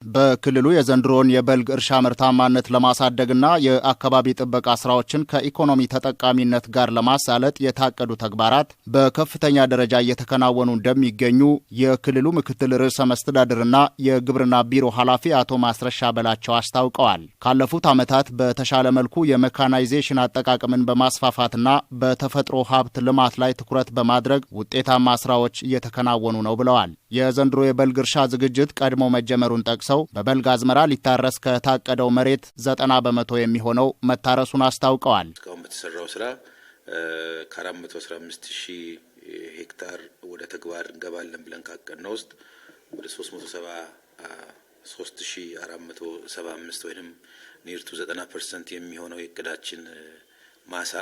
በክልሉ የዘንድሮን የበልግ እርሻ ምርታማነት ለማሳደግና የአካባቢ ጥበቃ ስራዎችን ከኢኮኖሚ ተጠቃሚነት ጋር ለማሳለጥ የታቀዱ ተግባራት በከፍተኛ ደረጃ እየተከናወኑ እንደሚገኙ የክልሉ ምክትል ርዕሰ መስተዳድርና የግብርና ቢሮ ኃላፊ አቶ ማስረሻ በላቸው አስታውቀዋል። ካለፉት ዓመታት በተሻለ መልኩ የሜካናይዜሽን አጠቃቀምን በማስፋፋትና በተፈጥሮ ሀብት ልማት ላይ ትኩረት በማድረግ ውጤታማ ስራዎች እየተከናወኑ ነው ብለዋል። የዘንድሮ የበልግ እርሻ ዝግጅት ቀድሞ መጀመሩን ጠቅሰው በበልግ አዝመራ ሊታረስ ከታቀደው መሬት 90 በመቶ የሚሆነው መታረሱን አስታውቀዋል። እስካሁን በተሰራው ስራ ከ415,000 ሄክታር ወደ ተግባር እንገባለን ብለን ካቀድነው ውስጥ ወደ 373,475 ወይም ኒርቱ 90% የሚሆነው የእቅዳችን ማሳ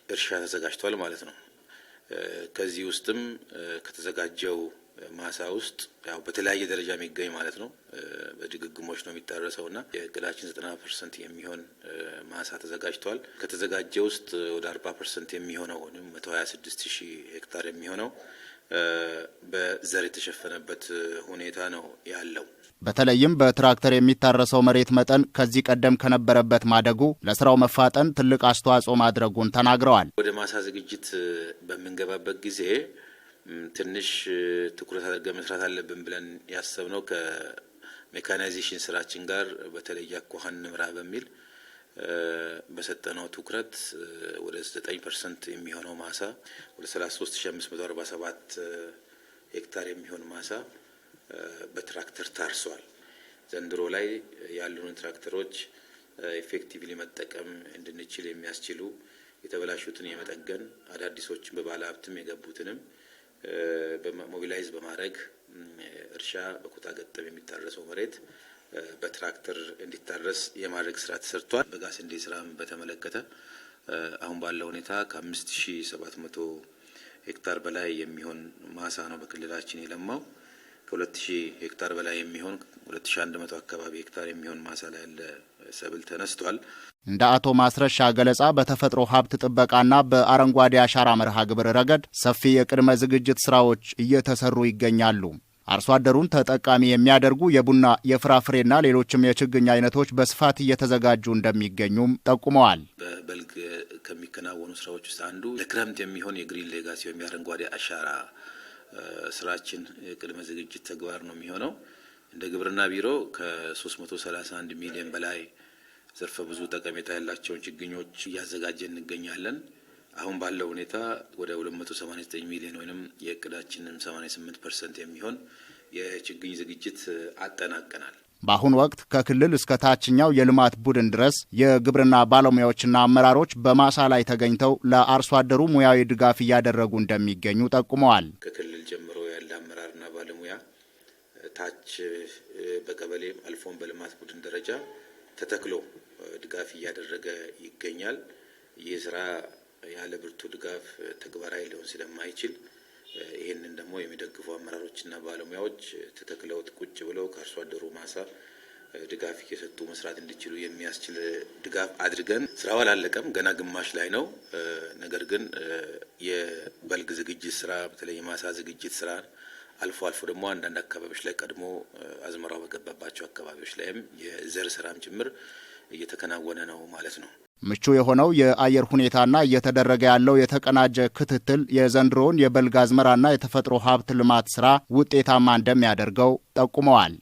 እርሻ ተዘጋጅቷል ማለት ነው። ከዚህ ውስጥም ከተዘጋጀው ማሳ ውስጥ ያው በተለያየ ደረጃ የሚገኝ ማለት ነው በድግግሞች ነው የሚታረሰውና የእቅዳችን 90% የሚሆን ማሳ ተዘጋጅቷል። ከተዘጋጀ ውስጥ ወደ 40% የሚሆነው ወይም 126,000 ሄክታር የሚሆነው በዘር የተሸፈነበት ሁኔታ ነው ያለው። በተለይም በትራክተር የሚታረሰው መሬት መጠን ከዚህ ቀደም ከነበረበት ማደጉ ለስራው መፋጠን ትልቅ አስተዋጽኦ ማድረጉን ተናግረዋል። ወደ ማሳ ዝግጅት በምንገባበት ጊዜ ትንሽ ትኩረት አድርገን መስራት አለብን ብለን ያሰብነው ከሜካናይዜሽን ስራችን ጋር በተለይ አኳኋን ንምራ በሚል በሰጠነው ትኩረት ወደ 9% የሚሆነው ማሳ ወደ 33,547 ሄክታር የሚሆን ማሳ በትራክተር ታርሷል። ዘንድሮ ላይ ያሉን ትራክተሮች ኢፌክቲቭሊ መጠቀም እንድንችል የሚያስችሉ የተበላሹትን የመጠገን አዳዲሶችን በባለ ሀብትም የገቡትንም በሞቢላይዝ በማድረግ እርሻ በኩታ ገጠም የሚታረሰው መሬት በትራክተር እንዲታረስ የማድረግ ስራ ተሰርቷል። በጋ ስንዴ ስራም በተመለከተ አሁን ባለው ሁኔታ ከ5,700 ሄክታር በላይ የሚሆን ማሳ ነው በክልላችን የለማው። ከ2,000 ሄክታር በላይ የሚሆን 2,100 አካባቢ ሄክታር የሚሆን ማሳ ላይ ያለ ሰብል ተነስቷል። እንደ አቶ ማስረሻ ገለጻ በተፈጥሮ ሀብት ጥበቃና በአረንጓዴ አሻራ መርሃ ግብር ረገድ ሰፊ የቅድመ ዝግጅት ስራዎች እየተሰሩ ይገኛሉ። አርሶ አደሩን ተጠቃሚ የሚያደርጉ የቡና የፍራፍሬና ሌሎችም የችግኝ አይነቶች በስፋት እየተዘጋጁ እንደሚገኙም ጠቁመዋል። በበልግ ከሚከናወኑ ስራዎች ውስጥ አንዱ ለክረምት የሚሆን የግሪን ሌጋሲ ወይም የአረንጓዴ አሻራ ስራችን ቅድመ ዝግጅት ተግባር ነው የሚሆነው። እንደ ግብርና ቢሮ ከ331 ሚሊዮን በላይ ዘርፈ ብዙ ጠቀሜታ ያላቸውን ችግኞች እያዘጋጀን እንገኛለን። አሁን ባለው ሁኔታ ወደ 289 ሚሊዮን ወይም የእቅዳችንን 88% የሚሆን የችግኝ ዝግጅት አጠናቀናል። በአሁኑ ወቅት ከክልል እስከ ታችኛው የልማት ቡድን ድረስ የግብርና ባለሙያዎችና አመራሮች በማሳ ላይ ተገኝተው ለአርሶ አደሩ ሙያዊ ድጋፍ እያደረጉ እንደሚገኙ ጠቁመዋል። ከክልል ጀምሮ ያለ አመራርና ባለሙያ ታች በቀበሌ አልፎን በልማት ቡድን ደረጃ ተተክሎ ድጋፍ እያደረገ ይገኛል። ይህ ስራ ያለ ብርቱ ድጋፍ ተግባራዊ ሊሆን ስለማይችል ይህንን ደግሞ የሚደግፉ አመራሮችና ባለሙያዎች ተተክለው ቁጭ ብለው ከአርሶ አደሩ ማሳ ድጋፍ እየሰጡ መስራት እንዲችሉ የሚያስችል ድጋፍ አድርገን ስራው አላለቀም፣ ገና ግማሽ ላይ ነው። ነገር ግን የበልግ ዝግጅት ስራ በተለይ የማሳ ዝግጅት ስራ አልፎ አልፎ ደግሞ አንዳንድ አካባቢዎች ላይ ቀድሞ አዝመራው በገባባቸው አካባቢዎች ላይም የዘር ስራም ጭምር እየተከናወነ ነው ማለት ነው። ምቹ የሆነው የአየር ሁኔታና እየተደረገ ያለው የተቀናጀ ክትትል የዘንድሮውን የበልግ አዝመራና የተፈጥሮ ሀብት ልማት ስራ ውጤታማ እንደሚያደርገው ጠቁመዋል።